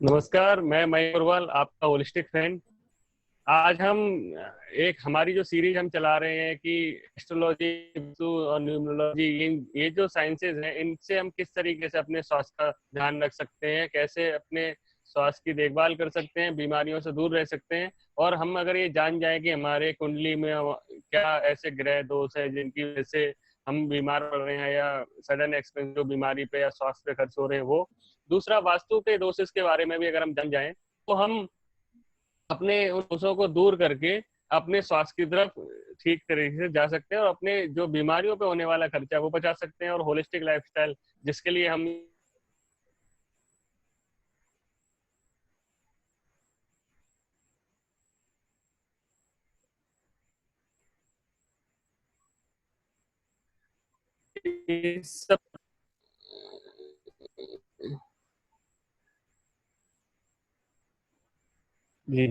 नमस्कार, मैं मयूर अग्रवाल, आपका होलिस्टिक फ्रेंड। आज हम हमारी जो सीरीज हम चला रहे हैं कि एस्ट्रोलॉजी और न्यूमरोलॉजी, ये जो साइंसेज हैं, इनसे हम किस तरीके से अपने स्वास्थ्य का ध्यान रख सकते हैं, कैसे अपने स्वास्थ्य की देखभाल कर सकते हैं, बीमारियों से दूर रह सकते हैं। और हम अगर ये जान जाएं कि हमारे कुंडली में क्या ऐसे ग्रह दोष है जिनकी वजह से हम बीमार पड़ रहे हैं, या सडन एक्सपेंस जो बीमारी पे या स्वास्थ्य पे खर्च हो रहे हैं वो। दूसरा, वास्तु के दोषों के बारे में भी अगर हम जान जाएं तो हम अपने उन दोषों को दूर करके अपने स्वास्थ्य की तरफ ठीक तरीके से जा सकते हैं और अपने जो बीमारियों पे होने वाला खर्चा वो बचा सकते हैं। और होलिस्टिक लाइफस्टाइल, जिसके लिए हम सब जी,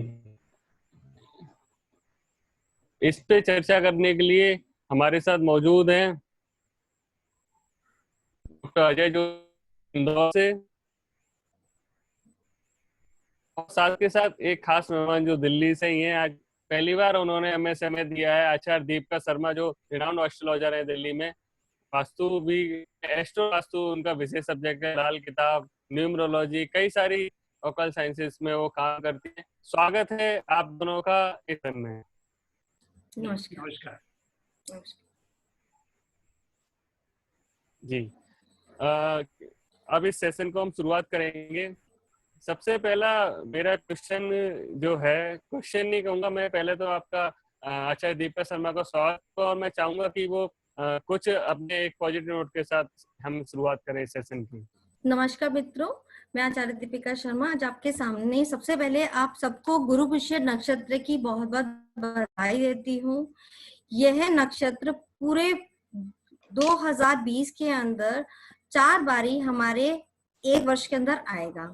इस पे चर्चा करने के लिए हमारे साथ मौजूद हैं डॉक्टर अजय, जो इंदौर से, और साथ के साथ एक खास मेहमान जो दिल्ली से ही हैं। आज पहली बार उन्होंने हमें समय दिया है, आचार्य दीपिका शर्मा, जो रिनाउंड एस्ट्रोलॉजर है दिल्ली में। वास्तु भी, एस्ट्रो वास्तु उनका विशेष सब्जेक्ट है। लाल किताब, न्यूमरोलॉजी, कई सारी ओकल साइंसेस में वो काम करती है। स्वागत है आप दोनों का इस में। नमस्कार। नमस्कार। जी, अब इस सेशन को हम शुरुआत करेंगे। सबसे पहला मेरा क्वेश्चन जो है, क्वेश्चन नहीं कहूंगा मैं, पहले तो आपका आचार्य दीपिका शर्मा का स्वागत, और मैं चाहूंगा कि वो कुछ अपने एक पॉजिटिव नोट के साथ हम शुरुआत करें इस सेशन की। नमस्कार मित्रों, मैं आचार्य दीपिका शर्मा आज आपके सामने सबसे पहले आप सबको गुरु पुष्य नक्षत्र की बहुत बहुत बधाई देती हूँ। यह नक्षत्र पूरे 2020 के अंदर 4 बारी हमारे एक वर्ष के अंदर आएगा,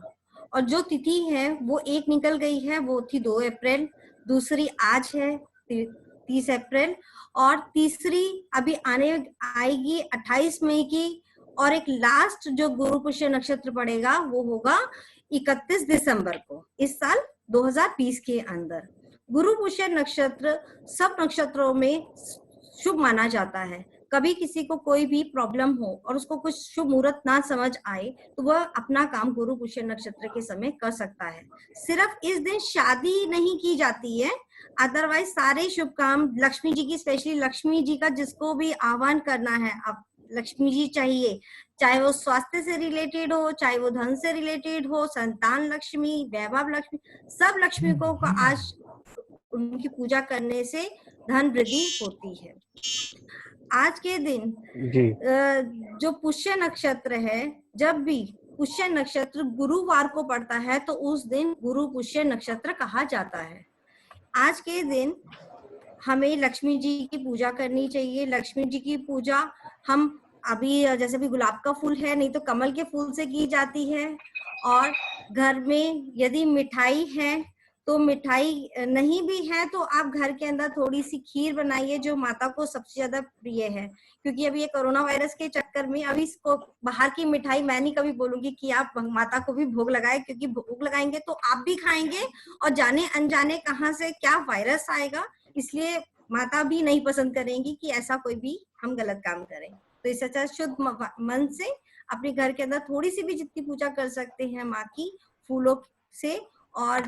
और जो तिथि है वो एक निकल गई है, वो थी 2 अप्रैल, दूसरी आज है 30 अप्रैल, और तीसरी अभी आने आएगी 28 मई की, और एक लास्ट जो गुरु पुष्य नक्षत्र पड़ेगा वो होगा 31 दिसंबर को इस साल 2020 के अंदर। गुरु पुष्य नक्षत्र सब नक्षत्रों में शुभ माना जाता है। कभी किसी को कोई भी प्रॉब्लम हो और उसको कुछ शुभ मुहूर्त ना समझ आए तो वह अपना काम गुरु पुष्य नक्षत्र के समय कर सकता है। सिर्फ इस दिन शादी नहीं की जाती है, अदरवाइज सारे शुभ काम, लक्ष्मी जी की, स्पेशली लक्ष्मी जी का जिसको भी आह्वान करना है, अब लक्ष्मी जी चाहिए, चाहे वो स्वास्थ्य से रिलेटेड हो, चाहे वो धन से रिलेटेड हो, संतान लक्ष्मी, वैभव लक्ष्मी, सब लक्ष्मी को आज उनकी पूजा करने से धन वृद्धि होती है। आज के दिन जो पुष्य नक्षत्र है, जब भी पुष्य नक्षत्र गुरुवार को पड़ता है तो उस दिन गुरु पुष्य नक्षत्र कहा जाता है। आज के दिन हमें लक्ष्मी जी की पूजा करनी चाहिए। लक्ष्मी जी की पूजा हम अभी जैसे भी गुलाब का फूल है, नहीं तो कमल के फूल से की जाती है। और घर में यदि मिठाई है तो मिठाई नहीं भी है तो आप घर के अंदर थोड़ी सी खीर बनाइए, जो माता को सबसे ज्यादा प्रिय है। क्योंकि अभी ये कोरोना वायरस के चक्कर में अभी इसको बाहर की मिठाई मैं नहीं कभी बोलूंगी कि आप माता को भी भोग लगाए, क्योंकि भोग लगाएंगे तो आप भी खाएंगे और जाने अनजाने कहाँ से क्या वायरस आएगा, इसलिए माता भी नहीं पसंद करेंगी कि ऐसा कोई भी हम गलत काम करें। तो इससे अच्छा शुद्ध मन से अपने घर के अंदर थोड़ी सी भी जितनी पूजा कर सकते हैं माँ की, फूलों से, और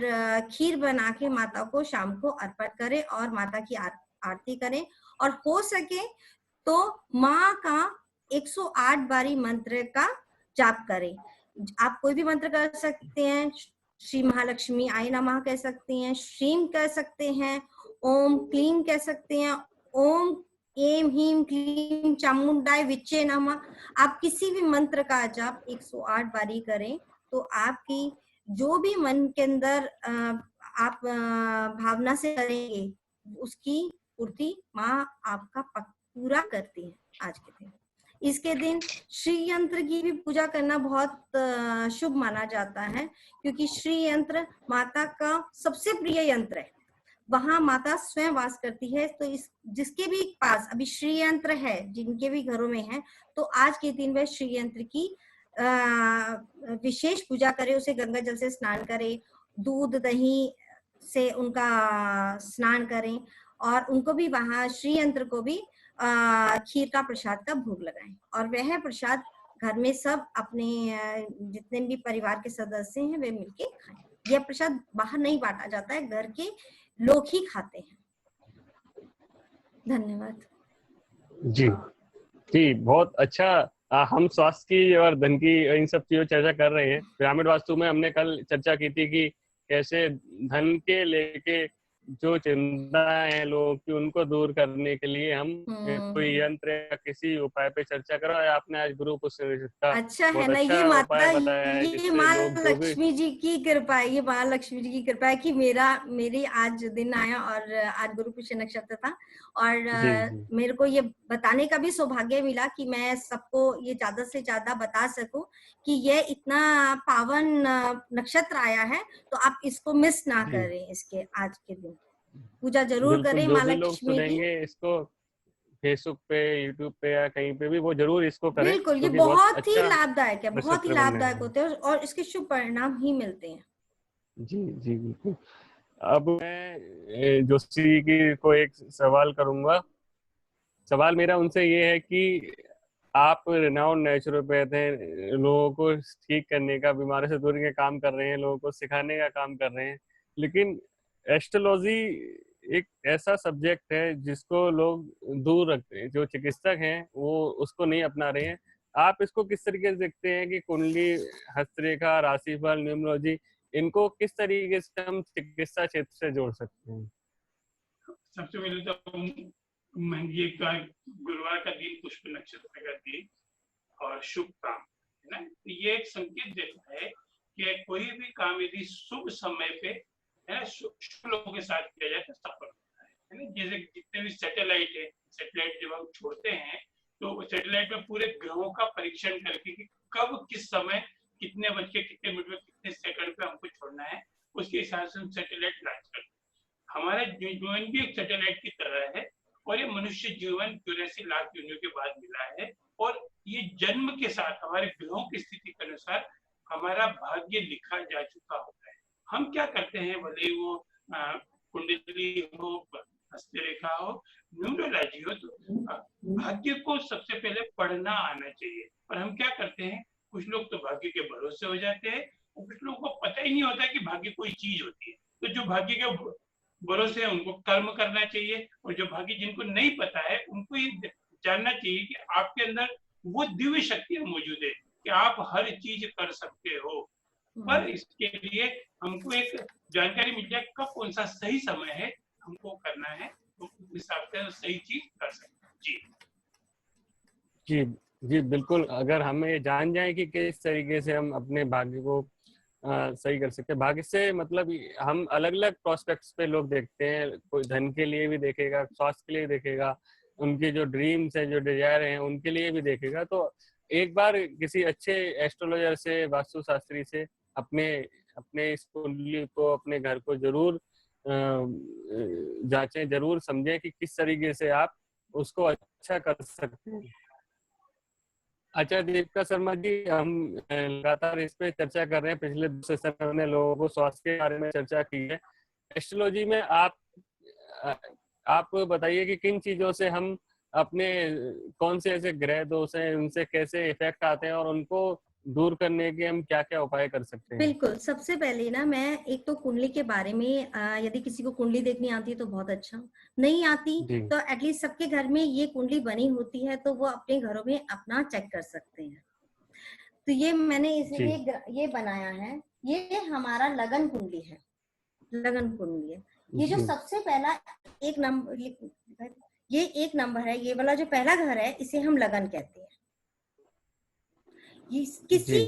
खीर बना के माता को शाम को अर्पण करें और माता की आरती करें। और हो सके तो माँ का 108 बारी मंत्र का जाप करें। आप कोई भी मंत्र कर सकते हैं, श्री महालक्ष्मी आय नमः कह सकते हैं, श्रीम कह सकते हैं, ओम क्लीम कह सकते हैं, ओम एम हीम क्लीम चामुंडाय विच्चे नमः। आप किसी भी मंत्र का जाप 108 बारी करें तो आपकी जो भी मन के अंदर आप भावना से करेंगे उसकी पूर्ति माँ आपका पूरा करती है। आज के दिन, इसके दिन श्री यंत्र की भी पूजा करना बहुत शुभ माना जाता है, क्योंकि श्री यंत्र माता का सबसे प्रिय यंत्र है। वहां माता स्वयं वास करती है। तो इस जिसके भी पास अभी श्री यंत्र है, जिनके भी घरों में है, तो आज के दिन वह श्री यंत्र की विशेष पूजा करे, उसे गंगा जल से स्नान करे, दूध दही से उनका स्नान करें, और उनको भी वहां श्री यंत्र को भी खीर का प्रसाद का भोग लगाएं, और वह प्रसाद घर में सब अपने जितने भी परिवार के सदस्य हैं वे मिलके खाएं। यह प्रसाद बाहर नहीं बांटा जाता है, घर के लोग ही खाते हैं। धन्यवाद जी जी, बहुत अच्छा। हम स्वास्थ्य की और धन की इन सब चीजों चर्चा कर रहे हैं। पिरामिड वास्तु में हमने कल चर्चा की थी कि कैसे धन के लेके जो चिंता है लोगों की उनको दूर करने के लिए हम कोई यंत्र या किसी उपाय पे चर्चा करो। आपने आज गुरु पुष्य का अच्छा बहुत है ना, अच्छा ये माता, उपाय बताया है, ये जिससे माँ लोग जो भी लक्ष्मी जी की कृपा है, ये माँ लक्ष्मी जी की कृपा है कि मेरी आज दिन आया और आज गुरु पुष्य नक्षत्र था, और जी मेरे को ये बताने का भी सौभाग्य मिला कि मैं सबको ये ज्यादा से ज्यादा बता सकूं कि ये इतना पावन नक्षत्र आया है, तो आप इसको मिस ना जी करें। इसके आज के दिन पूजा जरूर बिल्कुल, करें जो माँ भी लोग लक्ष्मी की। सुनेंगे इसको फेसबुक पे, यूट्यूब पे या कहीं पे भी, वो जरूर इसको करें, बिल्कुल, ये क्योंकि बहुत बहुत ही अच्छा लाभदायक है, बहुत ही नक्षत्र बनने लाभदायक वाला है। होते हैं और इसके शुभ परिणाम ही मिलते हैं। जी जी बिल्कुल। अब मैं जोशी की को एक सवाल करूंगा। सवाल मेरा उनसे ये है कि आप रिनाउंड नेचुरोपैथ हैं, लोगों को ठीक करने का, बीमारी से दूर के काम कर रहे हैं, लोगों को सिखाने का काम कर रहे हैं, लेकिन एस्ट्रोलॉजी एक ऐसा सब्जेक्ट है जिसको लोग दूर रखते हैं, जो चिकित्सक हैं वो उसको नहीं अपना रहे हैं। आप इसको किस तरीके से देखते हैं कि कुंडली, हस्तरेखा, राशिफल, न्यूमरोलॉजी, इनको किस तरीके से हम चिकित्सा क्षेत्र से जोड़ सकते हैं? सबसे पहले तो ये गुरुवार का दिन पुष्प नक्षत्र का दिन और शुभ काम है ना, तो ये एक संकेत देता है कि कोई भी काम यदि शुभ समय पे है ना, शुभ लोगों के साथ किया जाए तो सफल होता है ना। जैसे जितने भी सैटेलाइट है, सैटेलाइट जब हम छोड़ते हैं तो सैटेलाइट में पूरे ग्रहों का परीक्षण करके कि कब किस समय कितने बज के कितने मिनट में कितने सेकंड पे हमको छोड़ना है, उसके हिसाब से हम सैटेलाइट लॉन्च करते हैं। हमारा जीवन भी एक सैटेलाइट की तरह है, और ये मनुष्य जीवन 84 लाख योनियों के बाद मिला है, और ये जन्म के साथ हमारे ग्रहों की स्थिति के अनुसार हमारा भाग्य लिखा जा चुका होता है। हम क्या करते हैं, भले वो कुंडली हो, हस्तरेखा हो, न्यूमरोलॉजी हो, तो भाग्य को सबसे पहले पढ़ना आना चाहिए। और हम क्या करते हैं, कुछ लोग तो भाग्य के भरोसे हो जाते हैं, और कुछ लोगों को पता ही नहीं होता कि भाग्य कोई चीज होती है। तो जो भाग्य के भरोसे है उनको कर्म करना चाहिए, और जो भाग्य जिनको नहीं पता है उनको ये जानना चाहिए कि आपके अंदर वो दिव्य शक्तियां मौजूद है कि आप हर चीज कर सकते हो। पर इसके लिए हमको एक जानकारी मिल जाए कब कौन सा सही समय है हमको करना है, तो उस हिसाब से सही चीज कर सकते हैं। जी जी जी बिल्कुल। अगर हमें जान जाए कि किस तरीके से हम अपने भाग्य को सही कर सकते हैं। भाग्य से मतलब हम अलग अलग प्रोस्पेक्ट्स पे लोग देखते हैं, कोई धन के लिए भी देखेगा, स्वास्थ्य के लिए देखेगा, उनके जो ड्रीम्स हैं, जो डिजायर हैं, उनके लिए भी देखेगा। तो एक बार किसी अच्छे एस्ट्रोलॉजर से, वास्तुशास्त्री से अपने अपने इस कुंडली को, अपने घर को जरूर जांचें, जरूर समझें कि किस तरीके से आप उसको अच्छा कर सकते हैं। अच्छा दीपिका शर्मा जी, हम लगातार इस पे चर्चा कर रहे हैं। पिछले 2 सेशन में हमने लोगों को स्वास्थ्य के बारे में चर्चा की है। एस्ट्रोलॉजी में आप बताइए कि किन चीजों से हम अपने, कौन से ऐसे ग्रह दोष हैं, उनसे कैसे इफेक्ट आते हैं और उनको दूर करने के हम क्या क्या उपाय कर सकते हैं? बिल्कुल, सबसे पहले ना मैं एक तो कुंडली के बारे में, यदि किसी को कुंडली देखनी आती है तो बहुत अच्छा, नहीं आती तो एटलीस्ट सबके घर में ये कुंडली बनी होती है तो वो अपने घरों में अपना चेक कर सकते हैं। तो ये मैंने इसलिए ये बनाया है, ये हमारा लगन कुंडली है, लगन कुंडली है। ये जो सबसे पहला एक नंबर, ये 1 नंबर है, ये वाला जो पहला घर है इसे हम लगन कहते हैं। किसी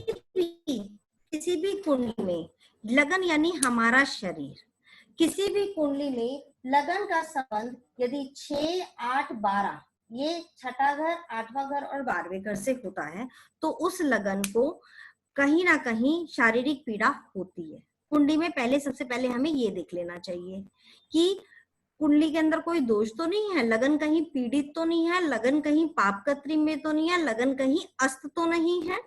भी कुंडली में लगन यानी हमारा शरीर, किसी भी कुंडली में लगन का संबंध यदि 6, 8, 12, ये छठा घर, 8वां घर और 12वें घर से होता है, तो उस लगन को कहीं ना कहीं शारीरिक पीड़ा होती है। कुंडली में पहले सबसे पहले हमें ये देख लेना चाहिए कि कुंडली के अंदर कोई दोष तो नहीं है, लगन कहीं पीड़ित तो नहीं है, लगन कहीं पाप कत्री में तो नहीं है, लगन कहीं अस्त तो नहीं है।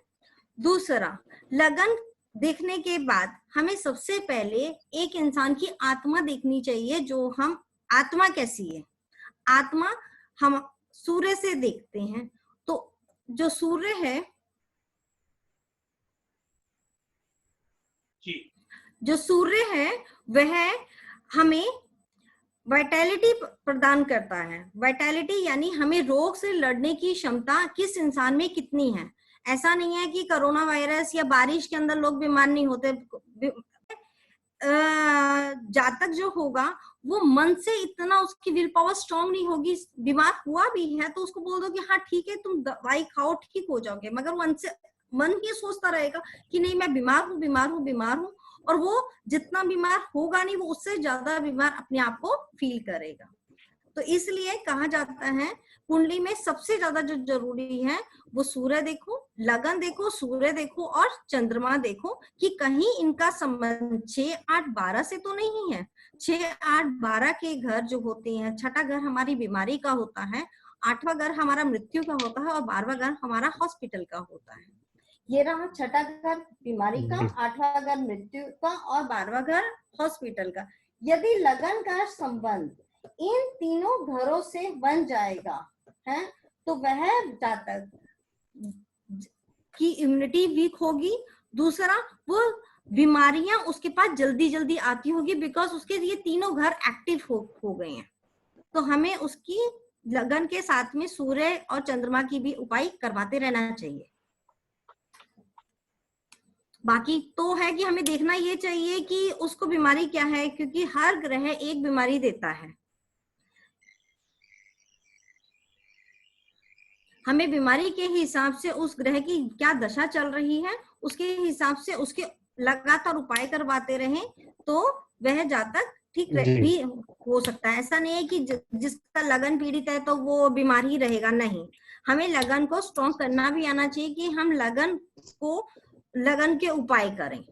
दूसरा, लगन देखने के बाद हमें सबसे पहले एक इंसान की आत्मा देखनी चाहिए, जो हम आत्मा कैसी है। आत्मा हम सूर्य से देखते हैं, तो जो सूर्य है, जो सूर्य है वह हमें वाइटैलिटी प्रदान करता है। वाइटैलिटी यानी हमें रोग से लड़ने की क्षमता किस इंसान में कितनी है। ऐसा नहीं है कि कोरोना वायरस या बारिश के अंदर लोग बीमार नहीं होते। जातक जो होगा वो मन से इतना, उसकी विल पावर स्ट्रांग नहीं होगी। बीमार हुआ भी है तो उसको बोल दो कि हाँ ठीक है, तुम दवाई खाओ, ठीक हो जाओगे, मगर मन ही सोचता रहेगा कि नहीं मैं बीमार हूँ, बीमार हूँ, बीमार हूँ, और वो जितना बीमार होगा नहीं, वो उससे ज्यादा बीमार अपने आप को फील करेगा। तो इसलिए कहा जाता है कुंडली में सबसे ज्यादा जो जरूरी है वो सूर्य देखो, लगन देखो, सूर्य देखो और चंद्रमा देखो कि कहीं इनका संबंध 6, 8, 12 से तो नहीं है। 6, 8, 12 के घर जो होते हैं, छठा घर हमारी बीमारी का होता है, 8वां घर हमारा मृत्यु का होता है और 12वां घर हमारा हॉस्पिटल का होता है। ये रहा छठा घर बीमारी का, 8वां घर मृत्यु का और 12वां घर हॉस्पिटल का। यदि लगन का संबंध इन तीनों घरों से बन जाएगा है, तो वह जातक की इम्यूनिटी वीक होगी। दूसरा, वो बीमारियां उसके पास जल्दी जल्दी आती होगी, बिकॉज उसके ये तीनों घर एक्टिव हो गए हैं। तो हमें उसकी लगन के साथ में सूर्य और चंद्रमा की भी उपाय करवाते रहना चाहिए। बाकी तो है कि हमें देखना ये चाहिए कि उसको बीमारी क्या है, क्योंकि हर ग्रह एक बीमारी देता है। हमें बीमारी के हिसाब से उस ग्रह की क्या दशा चल रही है, उसके हिसाब से उसके लगातार उपाय करवाते रहें तो वह जातक ठीक भी हो सकता है। ऐसा नहीं है कि जिसका लगन पीड़ित है तो वो बीमार ही रहेगा, नहीं। हमें लगन को स्ट्रॉन्ग करना भी आना चाहिए कि हम लगन के उपाय करें,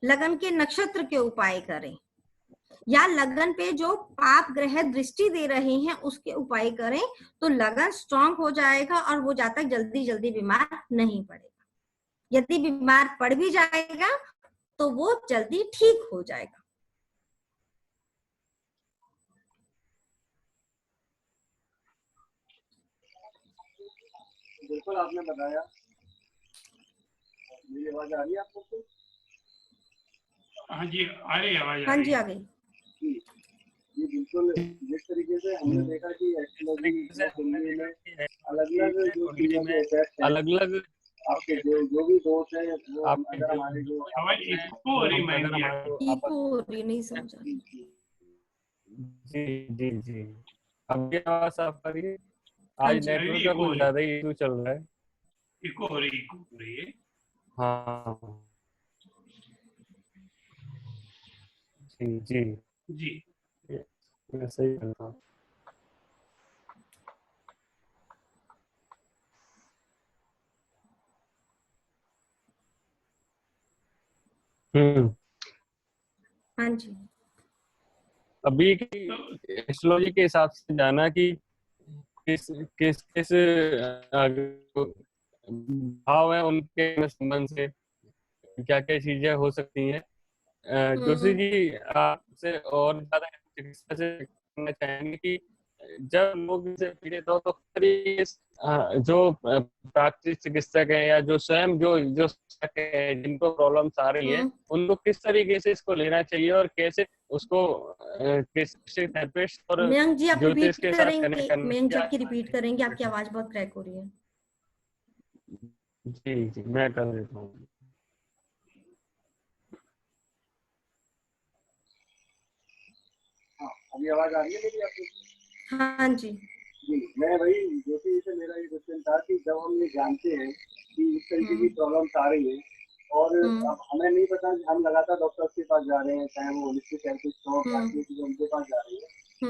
लगन के नक्षत्र के उपाय करें, या लगन पे जो पाप ग्रह दृष्टि दे रहे हैं उसके उपाय करें, तो लगन स्ट्रांग हो जाएगा और वो जातक जल्दी जल्दी बीमार नहीं पड़ेगा। यदि बीमार पड़ भी जाएगा तो वो जल्दी ठीक हो जाएगा। बिल्कुल आपने बताया। मेरी आवाज आ रही है आपको? हाँ जी आ रही है आवाज। हाँ जी आ गई। जी बिल्कुल, जिस तरीके से हमने देखा कि एस्ट्रोलॉजी में अलग अलग आपके जो भी दोस्त है वो अगर हमारे जो नहीं समझा। जी जी अब ये आवाज साफ आ रही है? आज नेटवर्क का कुछ ज्यादा ही इशू चल रहा है। इको हो रही है। हाँ जी जी जी मैं सही करता हूँ। हाँ जी। अभी की एस्ट्रोलॉजी के हिसाब से जाना कि किस किस किस भाव है उनके संबंध से क्या क्या चीजें हो सकती हैं। जोशी जी आपसे और ज्यादा चिकित्सा से करना चाहेंगे कि जब लोग इससे पीड़ित हो तो जो प्राकृतिक चिकित्सक है या जो स्वयं जो जिनको प्रॉब्लम्स आ रही है उनको किस तरीके से इसको लेना चाहिए और कैसे उसको थेरेपिस्ट और मयंक जी आप ज्योतिष रिपीट के साथ करेंगे? कनेक्ट मयंक जी आपकी रिपीट करेंगे, आपकी आवाज बहुत क्रैक हो रही है। जी जी मैं कर देता हूँ। अभी आवाज आ रही है मेरी आपको? हाँ जी जी मैं वही ज्योति से मेरा ये क्वेश्चन था कि जब हम ये जानते हैं कि इस तरीके की प्रॉब्लम्स आ रही है और अब हमें नहीं पता, हम लगातार डॉक्टर्स के पास जा रहे हैं, चाहे वो होलिस्टिक थेरेपिस्ट हो, उनके पास जा रहे हैं,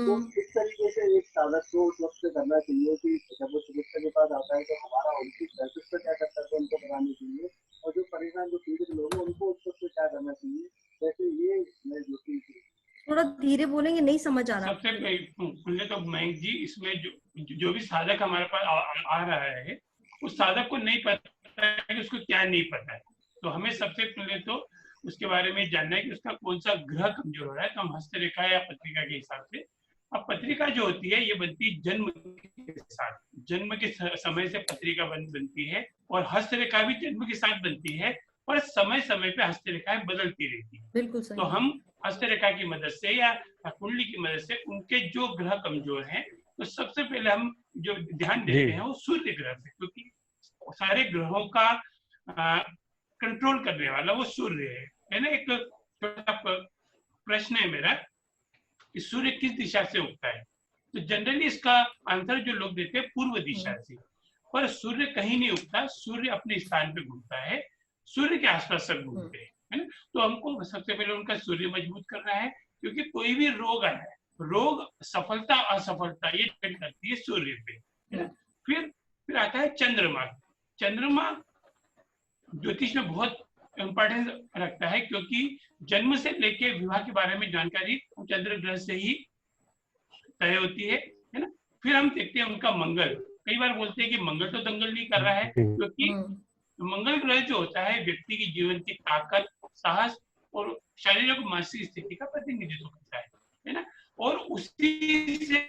तो किस तरीके से एक साधक को उस वक्त से करना चाहिए कि जब वो चिकित्सक के पास आता है तो हमारा होलिस्टिक थेरेपिस्ट क्या करता है उनको बताने चाहिए, और जो परेशान जो पीड़ित लोग हैं उनको उस वक्त क्या करना चाहिए। जैसे ये मैं ज्योति थोड़ा धीरे बोलेंगे, नहीं समझ आ रहा। सबसे पहले तो मयंक जी इसमें जो भी साधक हमारे पास आ रहा है उस साधक को नहीं पता है कि कि उसको क्या नहीं पता है। तो हमें सबसे पहले तो उसके बारे में जानना है कि उसका कौन सा ग्रह कमजोर हो रहा है। तो हम हस्तरेखा या पत्रिका के हिसाब से, अब पत्रिका जो होती है ये बनती है जन्म के साथ, जन्म के समय से पत्रिका बनती है, और हस्तरेखा भी जन्म के साथ बनती है, और समय समय पे हस्तरेखाएं बदलती रहती है। बिल्कुल सही। तो हम हस्तरेखा की मदद से या कुंडली की मदद से उनके जो ग्रह कमजोर हैं, तो सबसे पहले हम जो ध्यान देते हैं वो सूर्य ग्रह पे, क्योंकि सारे ग्रहों का कंट्रोल करने वाला वो सूर्य है ना। एक छोटा प्रश्न है मेरा कि सूर्य किस दिशा से उगता है, तो जनरली इसका आंसर जो लोग देते हैं पूर्व दिशा से, पर सूर्य कहीं नहीं उगता, सूर्य अपने स्थान पे घूमता है, सूर्य के आसपास सब घूमते हैं, है ना। तो हमको सबसे पहले उनका सूर्य मजबूत करना है, क्योंकि कोई भी रोग आया है, रोग सफलता असफलता ये डिपेंड करती है सूर्य पे, है ना। फिर आता है चंद्रमा। चंद्रमा ज्योतिष में बहुत इंपॉर्टेंस रखता है, क्योंकि जन्म से लेके विवाह के बारे में जानकारी चंद्र ग्रह से ही तय होती है ना। फिर हम देखते हैं उनका मंगल। कई बार बोलते हैं कि मंगल तो दंगल नहीं कर रहा है, क्योंकि मंगल ग्रह जो होता है व्यक्ति की जीवन की ताकत, साहस और शारीरिक मानसिक स्थिति का प्रतिनिधित्व करता है ना। और उसी से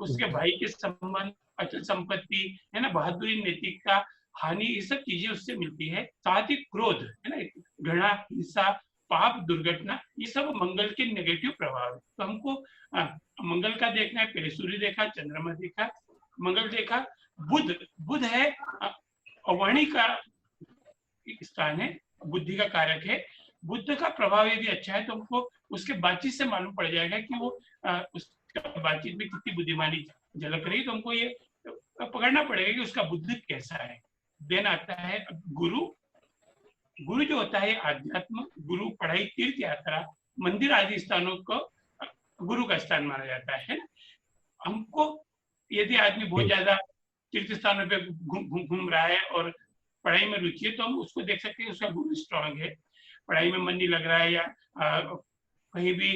उसके भाई के संबंध, अचल संपत्ति, है ना, बहादुरी, नैतिकता, हानि, ये सब चीजें उससे मिलती है। साथ ही क्रोध, है ना, घृणा, हिंसा, पाप, दुर्घटना, ये सब मंगल के नेगेटिव प्रभाव है। तो हमको मंगल का देखना है। पहले सूर्य देखा, चंद्रमा देखा, मंगल देखा। बुध है वाणी का स्थान है, बुद्धि का कारक है। बुद्ध का प्रभाव यदि अच्छा है तो हमको उसके बातचीत से मालूम पड़ जाएगा कि वो उसका बातचीत में कितनी बुद्धिमानी झलक रही है। तो हमको ये पकड़ना पड़ेगा कि उसका बुद्धि कैसा है। देन आता है गुरु। गुरु जो होता है आध्यात्म, गुरु पढ़ाई, तीर्थ यात्रा, मंदिर आदि स्थानों को गुरु का स्थान माना जाता है। हमको यदि आदमी बहुत ज्यादा तीर्थ स्थानों पे घूम रहा है और पढ़ाई में रुचि है, तो हम उसको देख सकते हैं उसका गुरु स्ट्रांग है, पढ़ाई में मन नहीं लग रहा है, या कहीं भी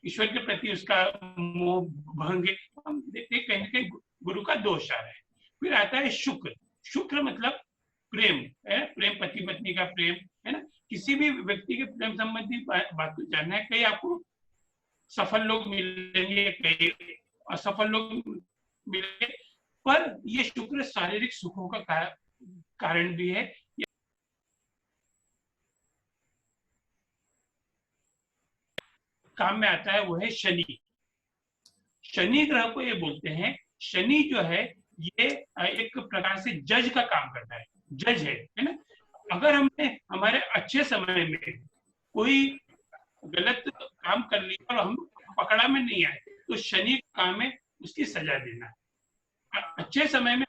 ईश्वर के प्रति उसका मोह भंग है, हम देखते हैं कहीं ना कहीं गुरु का दोष आ रहा है। फिर आता है शुक्र। शुक्र मतलब प्रेम है, प्रेम, पति पत्नी का प्रेम, है ना। किसी भी व्यक्ति के प्रेम संबंधी बात को जानना है। कई आपको सफल लोग मिलेंगे, कई असफल लोग मिलेंगे, पर ये शुक्र शारीरिक सुखों का कारण भी है। काम में आता है वो है शनि। शनि ग्रह को ये बोलते हैं, शनि जो है ये एक प्रकार से जज का काम करता है, जज है ना। अगर हमने हमारे अच्छे समय में कोई गलत काम कर लिया और हम पकड़ा में नहीं आए, तो शनि का काम है उसकी सजा देना। अच्छे समय में,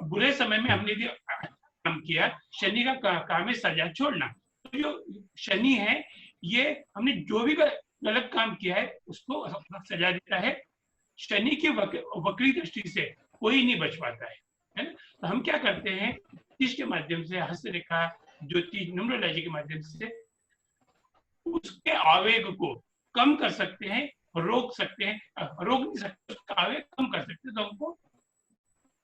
बुरे समय में हमने यदि काम किया, शनि का काम है सजा छोड़ना। तो जो शनि है ये हमने जो भी गलत काम किया है उसको सजा देता है। शनि की वक्री दृष्टि से कोई नहीं बच पाता है ना। तो हम क्या करते हैं, ज्योतिष के माध्यम से, हस्तरेखा, ज्योतिष, न्यूमरोलॉजी के माध्यम से उसके आवेग को कम कर सकते हैं, रोक सकते हैं, रोक नहीं सकते, उसका आवेग कम कर सकते हैं। तो हमको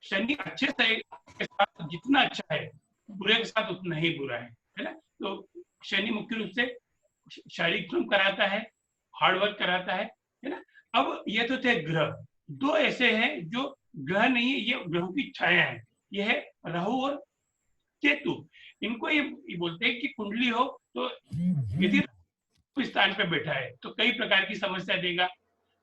शनि अच्छे से के साथ जितना अच्छा है, बुरे के साथ उतना ही बुरा है ना। तो शनि मुख्य रूप से शारीरिक श्रम कराता है, हार्डवर्क कराता है ना। अब ये तो थे ग्रह। दो ऐसे हैं जो ग्रह नहीं है, ये ग्रहों की छाया है। ये है राहु और केतु। इनको ये बोलते हैं कि कुंडली हो तो यदि स्थान पे बैठा है तो कई प्रकार की समस्या देगा।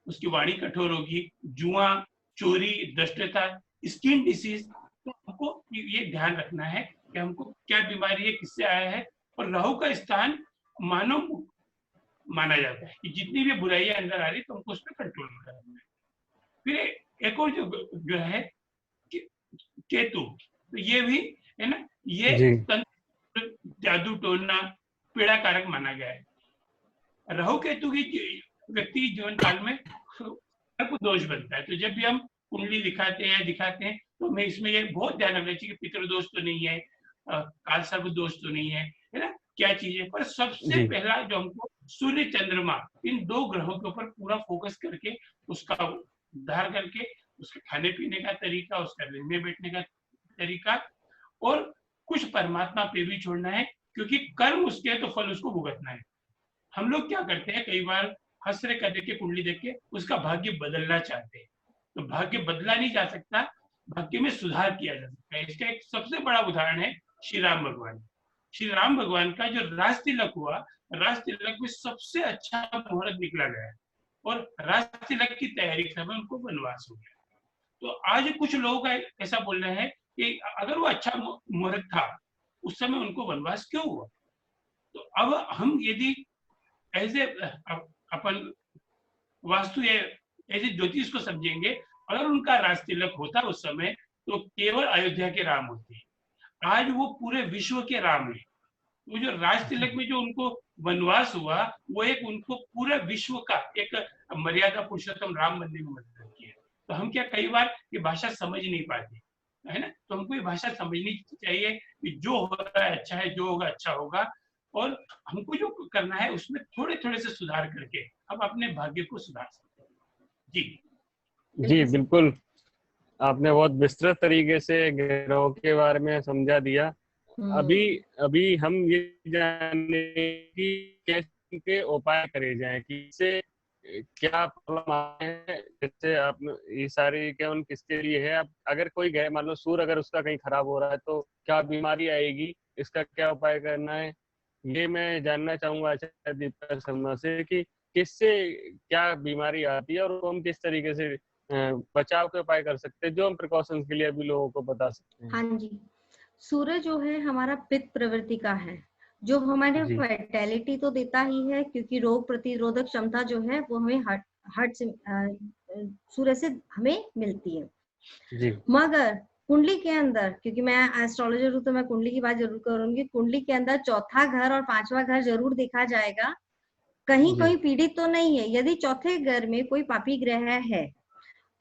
उसकी वाणी कठोर होगी, जुआ, चोरी, दृष्टता, स्किन डिसीज। तो हमको ये ध्यान रखना है कि हमको क्या बीमारी है, किससे आया है। और राहु का स्थान मानव माना जाता है कि जितनी भी बुराइयां अंदर आ रही तो हमको उस पर कंट्रोल करना है। फिर एक और जो ग्रह है केतु, तो ये भी है ना, ये जादू टोना, पीड़ा कारक माना गया है। राहु केतु की व्यक्ति के जीवन काल में सर्प दोष बनता है। तो जब भी हम कुंडली दिखाते हैं तो हमें इसमें ये बहुत ध्यान रखना चाहिए कि पितृदोष तो नहीं है, काल सर्प दोष तो नहीं है ना, क्या चीजें। पर सबसे पहला जो हमको सूर्य चंद्रमा, इन दो ग्रहों के ऊपर पूरा फोकस करके उसका उद्धार करके, उसके खाने पीने का तरीका, उसका रहने बैठने का तरीका और कुछ परमात्मा पे भी छोड़ना है, क्योंकि कर्म उसके है तो फल उसको भुगतना है। हम लोग क्या करते हैं, कई बार हंसरे कर के कुंडली देख के उसका भाग्य बदलना चाहते हैं, तो भाग्य बदला नहीं जा सकता, भाग्य में सुधार किया जा सकता है। इसका एक सबसे बड़ा उदाहरण है श्री राम भगवान। श्री राम भगवान का जो राज तिलक हुआ, राज तिलक में सबसे अच्छा मुहूर्त निकला गया और राज तिलक की तैयारी के समय उनको वनवास हो गया। तो आज कुछ लोग ऐसा बोल रहे हैं कि अगर वो अच्छा मुहूर्त था उस समय उनको वनवास क्यों हुआ। तो अब हम यदि ऐसे अपन वास्तु ऐसे ज्योतिष को समझेंगे, अगर उनका राज तिलक होता उस समय तो केवल अयोध्या के राम होते, आज वो पूरे विश्व के राम है। वो जो राज तिलक में जो उनको वनवास हुआ, वो एक उनको पूरे विश्व का एक मर्यादा पुरुषोत्तम राम बनने में मदद की है। तो हम क्या कई बार ये भाषा समझ नहीं पाते, है ना। तो हमको ये भाषा समझनी चाहिए कि जो हो रहा है अच्छा है, जो होगा अच्छा होगा, और हमको जो करना है उसमें थोड़े थोड़े से सुधार करके हम अपने भाग्य को सुधार सकते हैं। जी बिल्कुल, आपने बहुत विस्तृत तरीके से ग्रहों के बारे में समझा दिया। अभी हम ये जानने कि कैसे के उपाय करे जाएं, कि इससे क्या प्रॉब्लम आए हैं, जैसे आप ये सारी क्या उन किसके लिए है। अब अगर कोई गए, मान लो सूर्य अगर उसका कहीं खराब हो रहा है तो क्या बीमारी आएगी, इसका क्या उपाय करना है, ये मैं जानना चाहूंगा आचार्य दीपिका शर्मा से कि किससे क्या बीमारी आती है और हम किस तरीके से बचाव के उपाय कर सकते हैं, जो हम प्रिकॉशंस के लिए अभी लोगों को बता सकते हैं। हाँ जी, सूर्य जो है हमारा पित्त प्रवृत्ति का है, जो हमारे वाइटैलिटी तो देता ही है, क्योंकि रोग प्रतिरोधक क्षमता जो है वो हमें हार्ट से सूर्य से हमें मिलती है जी। मगर कुंडली के अंदर, क्योंकि मैं एस्ट्रोलॉजर हूँ तो मैं कुंडली की बात जरूर करूंगी, कुंडली के अंदर चौथा घर और पांचवा घर जरूर देखा जाएगा। कहीं कोई पीड़ित तो नहीं है यदि चौथे घर में कोई पापी ग्रह है,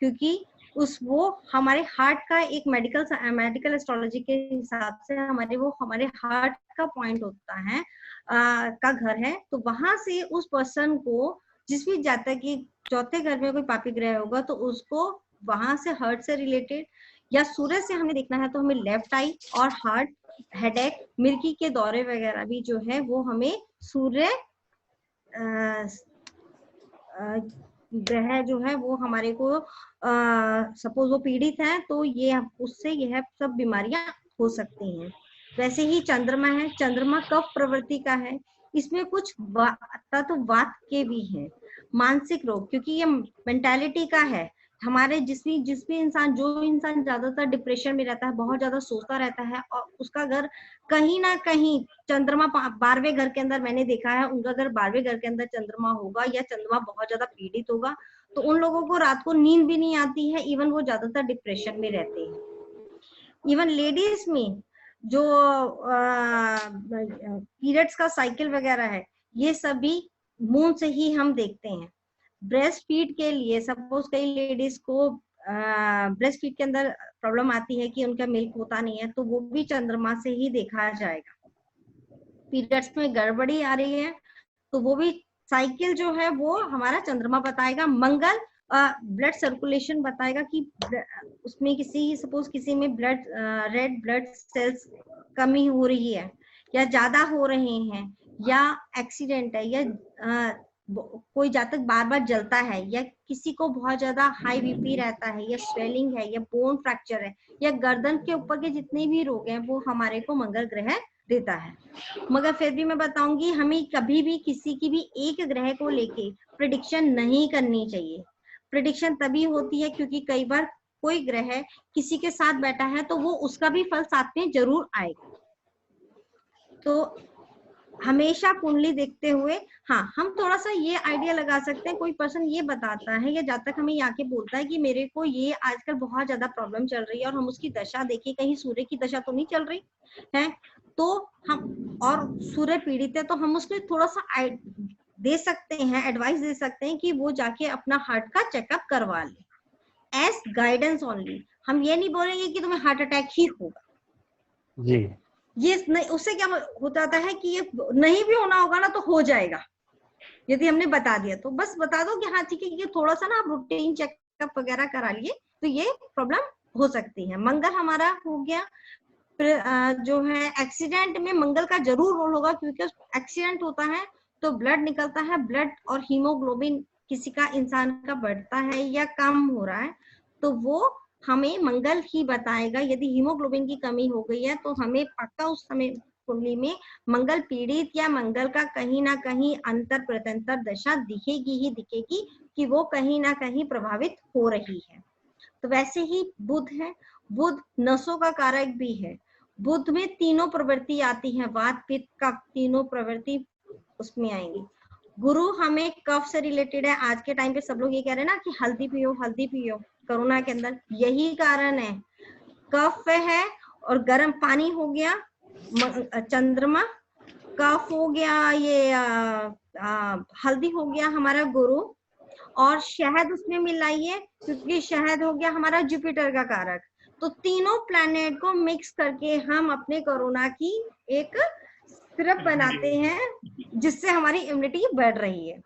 क्योंकि वो हमारे हार्ट का एक मेडिकल एस्ट्रोलॉजी के हिसाब से हमारे हार्ट का पॉइंट होता है का घर है। तो वहां से उस पर्सन को, जिस भी जातक की चौथे घर में कोई पापी ग्रह होगा तो उसको वहां से हार्ट से रिलेटेड या सूर्य से हमें देखना है तो हमें लेफ्ट आई और हार्ट, हेडेक, मिर्गी के दौरे वगैरह भी जो है वो हमें सूर्य ग्रह जो है वो हमारे को सपोज वो पीड़ित है तो ये उससे यह सब बीमारियां हो सकती हैं। वैसे ही चंद्रमा है, चंद्रमा कफ प्रवृत्ति का है, इसमें कुछ तत्ववात के भी हैं। मानसिक रोग, क्योंकि ये मेंटालिटी का है, हमारे जिस भी इंसान, जो इंसान ज्यादातर डिप्रेशन में रहता है, बहुत ज्यादा सोचता रहता है और उसका घर कहीं ना कहीं चंद्रमा 12वें घर के अंदर, मैंने देखा है उनका घर 12वें घर के अंदर चंद्रमा होगा या चंद्रमा बहुत ज्यादा पीड़ित होगा तो उन लोगों को रात को नींद भी नहीं आती है, इवन वो ज्यादातर डिप्रेशन में रहते हैं। इवन लेडीज में जो पीरियड्स का साइकिल वगैरह है, ये सभी मून से ही हम देखते हैं। ब्रेस्ट फीड के लिए सपोज कई लेडीज को ब्रेस्ट फीड के अंदर प्रॉब्लम आती है कि उनका मिल्क होता नहीं है, तो वो भी चंद्रमा से ही देखा जाएगा। पीरियड्स में गड़बड़ी आ रही है तो वो भी साइकिल जो है वो हमारा चंद्रमा बताएगा। मंगल ब्लड सर्कुलेशन बताएगा कि उसमें सपोज किसी में ब्लड रेड ब्लड सेल्स कमी हो रही है या ज्यादा हो रहे हैं, या एक्सीडेंट है, या कोई जातक बार बार जलता है, या किसी को बहुत ज्यादा हाई बीपी रहता है, या स्वेलिंग है, या बोन फ्रैक्चर है, या गर्दन के ऊपर के जितने भी रोग हैं वो हमारे को मंगल ग्रह देता है। मगर फिर भी मैं बताऊंगी, हमें कभी भी किसी की भी एक ग्रह को लेके प्रेडिक्शन नहीं करनी चाहिए। प्रेडिक्शन तभी होती है क्योंकि कई बार कोई ग्रह किसी के साथ बैठा है तो वो उसका भी फल साथ में जरूर आएगा। तो हमेशा कुंडली देखते हुए, हाँ, हम थोड़ा सा ये आइडिया लगा सकते हैं, कोई पर्सन ये बताता है या जब तक हमें आके बोलता है कि मेरे को ये आजकल बहुत ज्यादा प्रॉब्लम चल रही है, और हम उसकी दशा देखिए कहीं सूर्य की दशा तो नहीं चल रही है, तो हम, और सूर्य पीड़ित है तो हम उसको थोड़ा सा दे सकते हैं, एडवाइस दे सकते हैं कि वो जाके अपना हार्ट का चेकअप करवा ले, एज गाइडेंस ओनली। हम ये नहीं बोलेंगे कि तुम्हें हार्ट अटैक ही होगा जी। ये नहीं, उससे क्या हो जाता है कि ये नहीं भी होना होगा ना तो हो जाएगा, यदि हमने बता दिया तो बस बता दो कि हाँ ठीक है, ये थोड़ा सा ना आप रूटीन चेकअप वगैरह करा लिए तो ये प्रॉब्लम हो सकती है। मंगल हमारा हो गया, जो है एक्सीडेंट में मंगल का जरूर रोल होगा, क्योंकि एक्सीडेंट होता है तो ब्लड निकलता है, ब्लड और हीमोग्लोबिन किसी का इंसान का बढ़ता है या कम हो रहा है तो वो हमें मंगल ही बताएगा। यदि हीमोग्लोबिन की कमी हो गई है तो हमें पक्का उस समय कुंडली में मंगल पीड़ित या मंगल का कहीं ना कहीं अंतर प्रत्यंतर दशा दिखेगी ही दिखेगी कि वो कहीं ना कहीं प्रभावित हो रही है। तो वैसे ही बुध है, बुध नसों का कारक भी है। बुध में तीनों प्रवृत्ति आती है, वात पित्त का तीनों प्रवृत्ति उसमें आएंगी। गुरु हमें कफ से रिलेटेड है। आज के टाइम पे सब लोग ये कह रहे हैं ना कि हल्दी पियो हल्दी पियो, कोरोना के अंदर यही कारण है। कफ है और गर्म पानी हो गया चंद्रमा, कफ हो गया ये हल्दी हो गया हमारा गुरु, और शहद उसमें मिलाइए क्योंकि शहद हो गया हमारा जुपिटर का कारक। तो तीनों प्लैनेट को मिक्स करके हम अपने कोरोना की एक सिरप बनाते हैं जिससे हमारी इम्यूनिटी बढ़ रही है।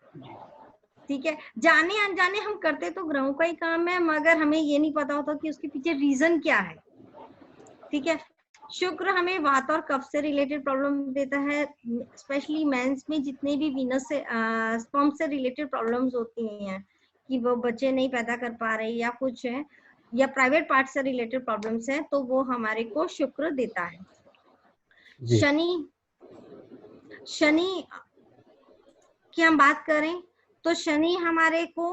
ठीक है, जाने अनजाने हम करते तो ग्रहों का ही काम है, मगर हमें ये नहीं पता होता कि उसके पीछे रीजन क्या है। ठीक है, शुक्र हमें वात और कफ से रिलेटेड प्रॉब्लम देता है, स्पेशली मेंस में जितने भी वीनस से स्पर्म से रिलेटेड प्रॉब्लम्स होती हैं कि वो बच्चे नहीं पैदा कर पा रहे या कुछ है, या प्राइवेट पार्ट से रिलेटेड प्रॉब्लम्स है, तो वो हमारे को शुक्र देता है। शनि की हम बात करें तो शनि हमारे को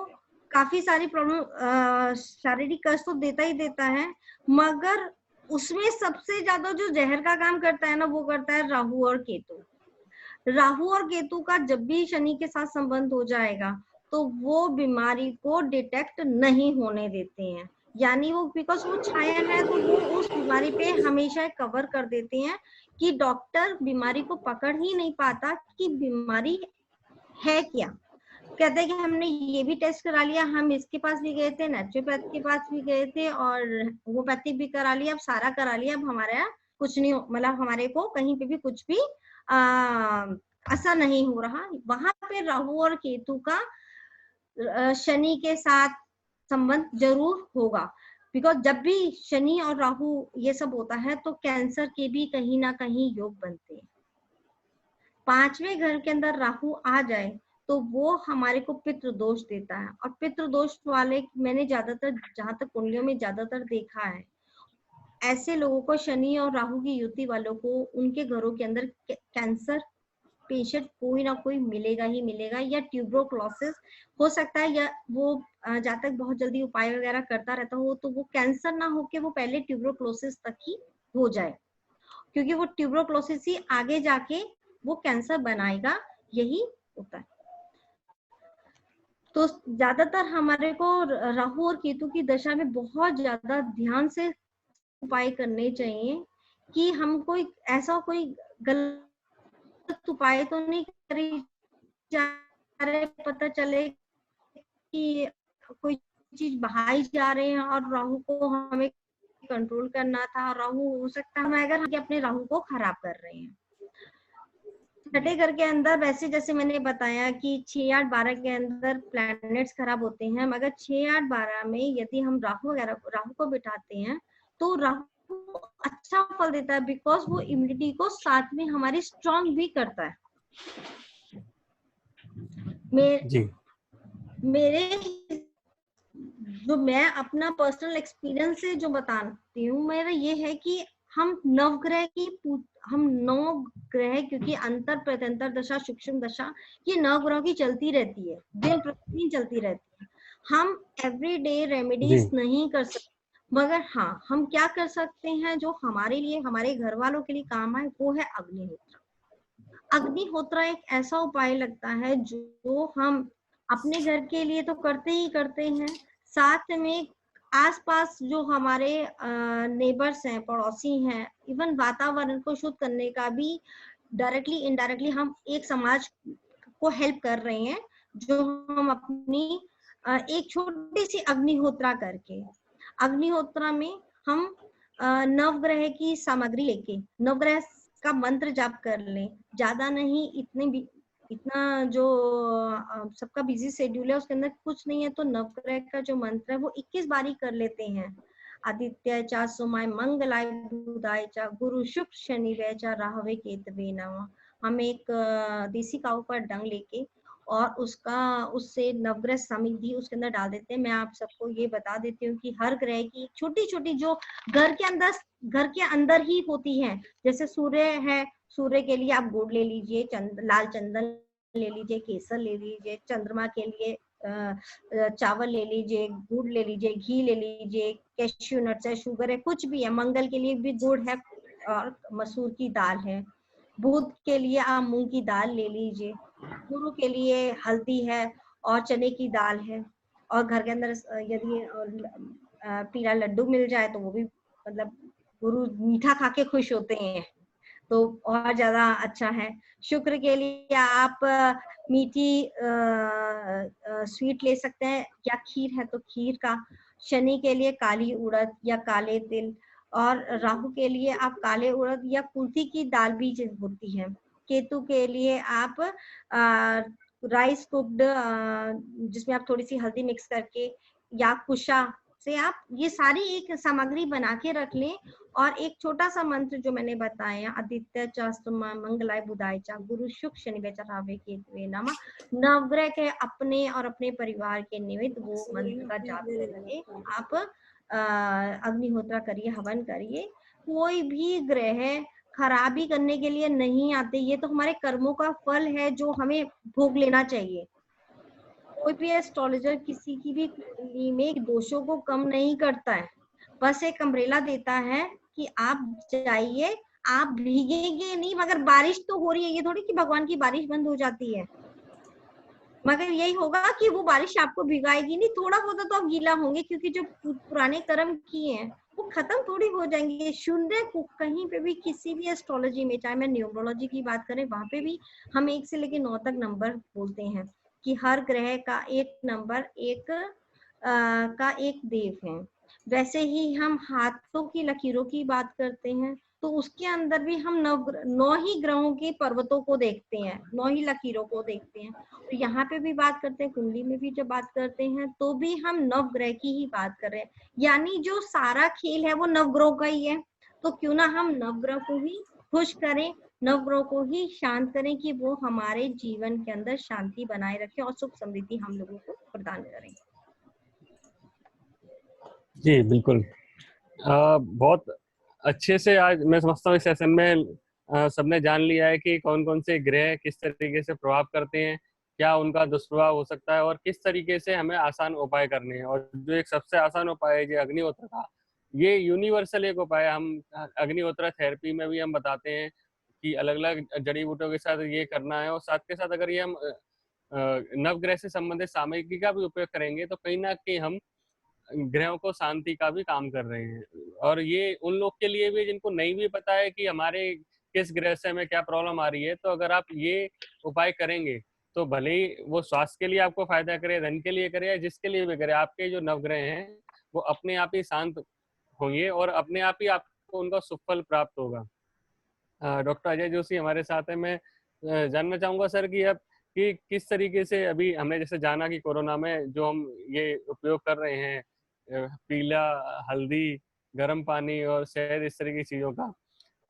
काफी सारी प्रॉब्लम शारीरिक कष्ट तो देता ही देता है, मगर उसमें सबसे ज्यादा जो जहर का काम करता है ना वो करता है राहु और केतु। राहु और केतु का जब भी शनि के साथ संबंध हो जाएगा तो वो बीमारी को डिटेक्ट नहीं होने देते हैं, यानी वो बिकॉज वो छाया है तो वो उस बीमारी पे हमेशा कवर कर देते हैं कि डॉक्टर बीमारी को पकड़ ही नहीं पाता कि बीमारी है क्या। कहते हैं कि हमने ये भी टेस्ट करा लिया, हम इसके पास भी गए थे, नेचुरोपैथ के पास भी गए थे और होम्योपैथिक भी करा लिया, अब सारा करा लिया, अब हमारा कुछ नहीं, मतलब हमारे को कहीं पे भी कुछ भी असर नहीं हो रहा। वहां पे राहु और केतु का शनि के साथ संबंध जरूर होगा, बिकॉज जब भी शनि और राहु ये सब होता है तो कैंसर के भी कहीं ना कहीं योग बनते हैं। 5वें घर के अंदर राहु आ जाए तो वो हमारे को पितृ दोष देता है, और पितृ दोष वाले मैंने ज्यादातर जहां तक कुंडलियों में ज्यादातर देखा है, ऐसे लोगों को शनि और राहु की युति वालों को उनके घरों के अंदर कैंसर पेशेंट कोई ना कोई मिलेगा ही मिलेगा, या ट्यूबरोक्लोसिस हो सकता है, या वो जहाँ तक बहुत जल्दी उपाय वगैरह करता रहता हो तो वो कैंसर ना होके वो पहले ट्यूबरोक्लोसिस तक ही हो जाए, क्योंकि वो ट्यूबरोक्लोसिस ही आगे जाके वो कैंसर बनाएगा, यही होता है। तो ज्यादातर हमारे को राहु और केतु की दशा में बहुत ज्यादा ध्यान से उपाय करने चाहिए कि हम कोई ऐसा कोई गलत उपाय तो नहीं करी जा रहे, पता चले कि कोई चीज बहाई जा रहे हैं और राहु को हमें कंट्रोल करना था, राहु हो सकता है हम अगर अपने राहु को खराब कर रहे हैं। छठे घर के अंदर वैसे जैसे मैंने बताया कि 6, 8, 12 के अंदर प्लैनेट्स खराब होते हैं, मगर 6, 8, 12 में यदि हम राहु को बिठाते हैं तो राहु अच्छा फल देता है, बिकॉज वो इम्यूनिटी को साथ में हमारी स्ट्रॉन्ग भी करता है। मेरे जो मैं अपना पर्सनल एक्सपीरियंस से जो बताती हूँ, मेरा ये है कि हम नवग्रह क्योंकि अंतर प्रत्यंतर दशा सूक्ष्म दशा ये नवग्रहों की चलती रहती है, दिन प्रतिदिन चलती रहती है। हम एवरीडे रेमेडीज नहीं कर सकते, मगर हाँ हम क्या कर सकते हैं जो हमारे लिए हमारे घर वालों के लिए काम आए, वो है अग्निहोत्र। अग्निहोत्र एक ऐसा उपाय लगता है जो हम अपने घर के लिए तो करते ही करते हैं, साथ में आसपास जो हमारे नेबर्स हैं, पड़ोसी हैं, इवन वातावरण को शुद्ध करने का भी डायरेक्टली इनडायरेक्टली हम एक समाज को हेल्प कर रहे हैं, जो हम अपनी एक छोटी सी अग्निहोत्रा करके, अग्निहोत्रा में हम नवग्रह की सामग्री लेके नवग्रह का मंत्र जाप कर लें, ज्यादा नहीं, इतना जो सबका बिजी शेड्यूल है उसके अंदर कुछ नहीं है तो नवग्रह का जो मंत्र है वो 21 बारी कर लेते हैं। आदित्य च सोमाय मंगलाय बुधाय च गुरु शुक्र शनिवे च राहवे केतवे नमः। हम एक देसी काऊ पर डंग लेके और उससे नवग्रह समिधि उसके अंदर डाल देते हैं। मैं आप सबको ये बता देती हूँ कि हर ग्रह की छोटी छोटी जो घर के अंदर ही होती है, जैसे सूर्य है, सूर्य के लिए आप गुड़ ले लीजिए, लाल चंदन ले लीजिए, केसर ले लीजिए। चंद्रमा के लिए चावल ले लीजिए, गुड़ ले लीजिए, घी ले लीजिए, कैश्यू नट्स है, शुगर है, कुछ भी है। मंगल के लिए भी गुड़ है और मसूर की दाल है। बुध के लिए आप मूंग की दाल ले लीजिए। गुरु के लिए हल्दी है और चने की दाल है। और घर के अंदर यदि पीला लड्डू मिल जाए तो वो भी, मतलब गुरु मीठा खा के खुश होते हैं तो और ज्यादा अच्छा है। शुक्र के लिए आप मीठी स्वीट ले सकते हैं, या खीर है तो खीर का। शनि के लिए काली उड़द या काले तिल, और राहु के लिए आप काले उड़द या कुल्थी की दाल भी होती है। केतु के लिए आप राइस कुक्ड, जिसमें आप थोड़ी सी हल्दी मिक्स करके, या कुशा से आप ये सारी एक सामग्री बना के रख लें। और एक छोटा सा मंत्र जो मैंने बताया, आदित्य चास्तुमा मंगलाय बुधाय चा गुरु शुक्र शनिवे च राहवे केतवे नमः, नवग्रह के अपने और अपने परिवार के निमित्त वो मंत्र का जाप करके आप अग्निहोत्र करिए, हवन करिए। कोई भी ग्रह खराबी करने के लिए नहीं आते, ये तो हमारे कर्मों का फल है जो हमें भोग लेना चाहिए। कोई भी एस्ट्रोलॉजर किसी की भी कुंडली में दोषों को कम नहीं करता है, बस एक अम्ब्रेला देता है कि आप जाइए, आप भीगेंगे नहीं, मगर बारिश तो हो रही है, ये थोड़ी कि भगवान की बारिश बंद हो जाती है, मगर यही होगा कि वो बारिश आपको भिगाएगी नहीं, थोड़ा बहुत तो आप गीला होंगे, क्योंकि जो पुराने कर्म किए हैं वो खत्म थोड़ी हो जाएंगे। शून्य को कहीं पे भी, किसी भी एस्ट्रोलॉजी में, चाहे मैं न्यूमरोलॉजी की बात करें, वहां पे भी हम 1 से लेकर 9 तक नंबर बोलते हैं कि हर ग्रह का एक नंबर, का एक देव है। वैसे ही हम हाथों की लकीरों की बात करते हैं तो उसके अंदर भी हम 9 ही ग्रहों के पर्वतों को देखते हैं, 9 ही लकीरों को देखते हैं। तो यहाँ पे भी बात करते हैं, कुंडली में भी जब बात करते हैं तो भी हम नवग्रह की ही बात कर रहे हैं, यानी जो सारा खेल है वो नवग्रहों का ही है। तो क्यों ना हम नवग्रह को ही खुश करें, नवग्रह को ही शांत करें कि वो हमारे जीवन के अंदर शांति बनाए रखें और सुख समृद्धि हम लोगों को प्रदान करें। जी बिल्कुल। बहुत अच्छे से आज मैं समझता हूँ इस सेशन में सबने जान लिया है कि कौन कौन से ग्रह किस तरीके से प्रभाव करते हैं, क्या उनका दुष्प्रभाव हो सकता है और किस तरीके से हमें आसान उपाय करने हैं। और जो एक सबसे आसान उपाय है जो अग्निहोत्र का, ये यूनिवर्सल एक उपाय है। हम अग्निहोत्र थेरेपी में भी हम बताते हैं कि अलग अलग जड़ी बूटियों के साथ ये करना है, और साथ के साथ अगर ये हम नवग्रह से संबंधित सामग्री का भी उपयोग करेंगे तो कहीं ना कहीं हम ग्रहों को शांति का भी काम कर रहे हैं। और ये उन लोग के लिए भी जिनको नहीं भी पता है कि हमारे किस ग्रह से हमें क्या प्रॉब्लम आ रही है, तो अगर आप ये उपाय करेंगे तो भले ही वो स्वास्थ्य के लिए आपको फायदा करे, धन के लिए करे या जिसके लिए भी करे, आपके जो नवग्रह हैं वो अपने आप ही शांत होंगे और अपने आप ही आपको उनका सुफल प्राप्त होगा। डॉक्टर अजय जोशी हमारे साथ है। मैं जानना चाहूंगा सर कि अब कि किस तरीके से अभी हमने जैसे जाना कि कोरोना में जो हम ये उपयोग कर रहे हैं पीला, हल्दी, गर्म पानी और शहद, इस तरह की चीजों का,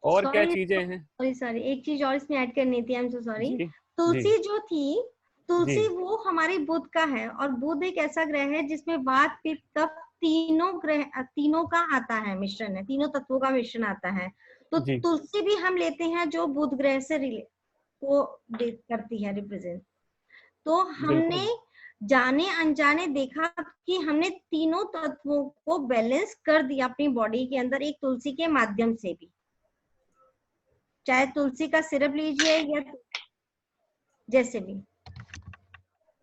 और क्या चीजें हैं? सॉरी, एक चीज और इसमें ऐड करनी थी, आई एम सो सॉरी। जी तुलसी जो थी, तुलसी जी वो हमारे बुध का है, और बुध एक ऐसा ग्रह है जिसमें वात पित्त कफ तीनों का आता है मिश्रण है, तीनों तत्वों का मिश्रण आता है। तो जी तुलसी भी हम लेते हैं जो बुध ग्रह से करती है रिप्रेजेंट। तो हमने बिल्कुल जाने अनजाने देखा कि हमने तीनों तत्वों को बैलेंस कर दिया अपनी बॉडी के अंदर एक तुलसी के माध्यम से भी। चाहे तुलसी का सिरप लीजिए या जैसे भी।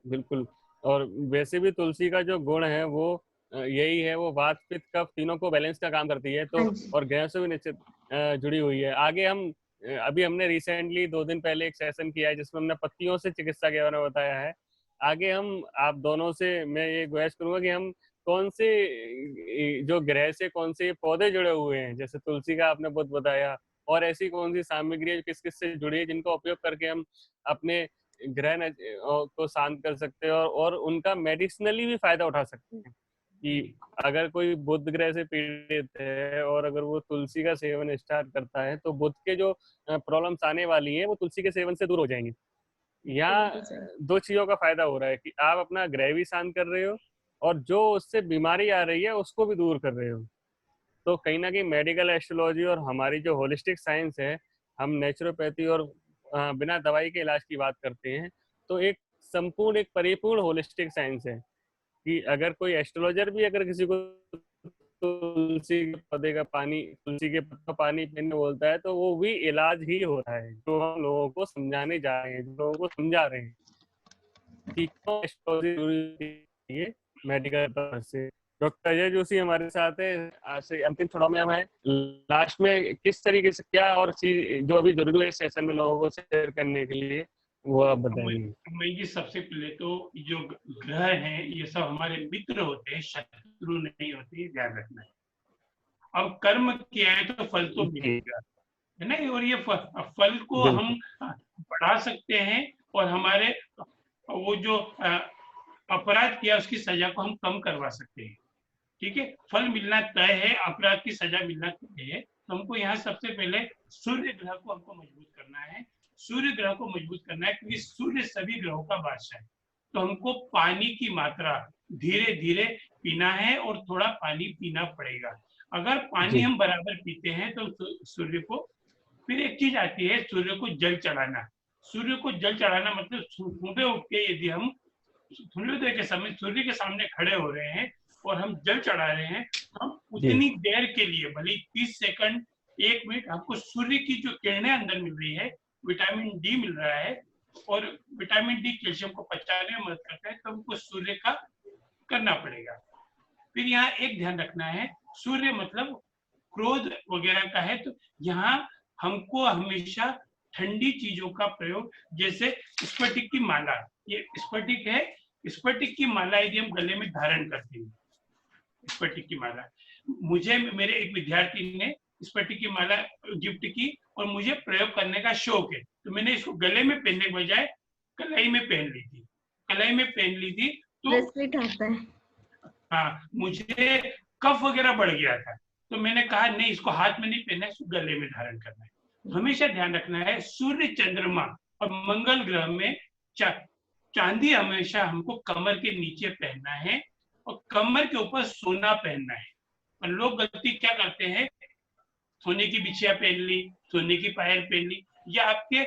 बिल्कुल। और वैसे भी तुलसी का जो गुण है वो यही है, वो वात पित्त कफ तीनों को बैलेंस का काम करती है। तो और ग्रह से भी निश्चित जुड़ी हुई है। आगे हम अभी हमने रिसेंटली 2 दिन पहले एक सेशन किया है जिसमें हमने पत्तियों से चिकित्सा के बारे में बताया है। आगे हम आप दोनों से मैं ये गुजारिश करूंगा कि हम कौन से जो ग्रह से कौन से पौधे जुड़े हुए हैं, जैसे तुलसी का आपने बहुत बताया, और ऐसी कौन सी सामग्री किस किस से जुड़ी है जिनका उपयोग करके हम अपने ग्रह को शांत कर सकते हैं और उनका मेडिसिनली भी फायदा उठा सकते हैं। कि अगर कोई बुध ग्रह से पीड़ित है और अगर वो तुलसी का सेवन स्टार्ट करता है तो बुध के जो प्रॉब्लम्स आने वाली है वो तुलसी के सेवन से दूर हो जाएंगी। यहाँ बिल्कुल सही। 2 चीजों का फायदा हो रहा है कि आप अपना ग्रह भी शांत कर रहे हो और जो उससे बीमारी आ रही है उसको भी दूर कर रहे हो। तो कहीं ना कहीं मेडिकल एस्ट्रोलॉजी और हमारी जो होलिस्टिक साइंस है, हम नेचुरोपैथी और बिना दवाई के इलाज की बात करते हैं, तो एक संपूर्ण, एक परिपूर्ण होलिस्टिक साइंस है कि अगर कोई एस्ट्रोलॉजर भी अगर किसी को तुलसी के पौधे का पानी, तुलसी के पत्ता पानी पीने बोलता है तो वो भी इलाज ही हो रहा है, जो हम लोगों को समझाने जा रहे हैं, जो लोगों को समझा रहे हैं कि क्यों एस्ट्रोलॉजी जरूरी है मेडिकल पर्पज से। डॉक्टर अजय जोशी हमारे साथ है। आज से अंतिम क्षणों में हम है, लास्ट में किस तरीके से क्या और चीज जो अभी जरूरी है सेशन में लोगों को शेयर करने के लिए, वो आप बताएंगे। मैं जी सबसे पहले तो जो ग्रह हैं ये सब हमारे मित्र होते हैं, शत्रु नहीं होते, ध्यान रखना है। अब कर्म किया है तो फल तो मिलेगा, है ना। और ये फल को हम बढ़ा सकते हैं और हमारे वो जो अपराध किया उसकी सजा को हम कम करवा सकते हैं। ठीक है, फल मिलना तय है, अपराध की सजा मिलना तय है। तो हमको यहाँ सबसे पहले सूर्य ग्रह को हमको मजबूत करना है। सूर्य ग्रह को मजबूत करना है क्योंकि सूर्य सभी ग्रहों का बादशाह है। तो हमको पानी की मात्रा धीरे धीरे पीना है और थोड़ा पानी पीना पड़ेगा। अगर पानी हम बराबर पीते हैं तो सूर्य को, फिर एक चीज आती है सूर्य को जल चढ़ाना। सूर्य को जल चढ़ाना मतलब सुबह उठ के यदि हम सूर्योदय के समय सूर्य के सामने खड़े हो रहे हैं और हम जल चढ़ा रहे हैं, हम उतनी देर के लिए, भले 30 सेकंड 1 मिनट, हमको सूर्य की जो किरणें अंदर मिल रही है, विटामिन डी मिल रहा है और विटामिन डी कैल्शियम को पचाने में मदद करता है, तो हमको सूर्य का करना पड़ेगा। फिर यहाँ एक ध्यान रखना है, सूर्य मतलब क्रोध वगैरह का है, तो यहाँ हमको हमेशा ठंडी चीजों का प्रयोग, जैसे स्फटिक की माला, ये स्फटिक है, स्फटिक की माला यदि हम गले में धारण करते हैं, स्फटिक की माला, मुझे मेरे एक विद्यार्थी ने स्फटिक की माला गिफ्ट की और मुझे प्रयोग करने का शौक है, तो मैंने इसको गले में पहनने के बजाय कलाई में पहन ली थी। कलाई में पहन ली थी तो हाँ, मुझे कफ वगैरह बढ़ गया था, तो मैंने कहा नहीं, इसको हाथ में नहीं पहनना है, इसको गले में धारण करना है। हमेशा ध्यान रखना है, सूर्य, चंद्रमा और मंगल ग्रह में चांदी हमेशा हमको कमर के नीचे पहनना है और कमर के ऊपर सोना पहनना है। और लोग गलती क्या करते हैं, सोने की बिछिया पहन ली, सोने की पायल पहन ली, या आपके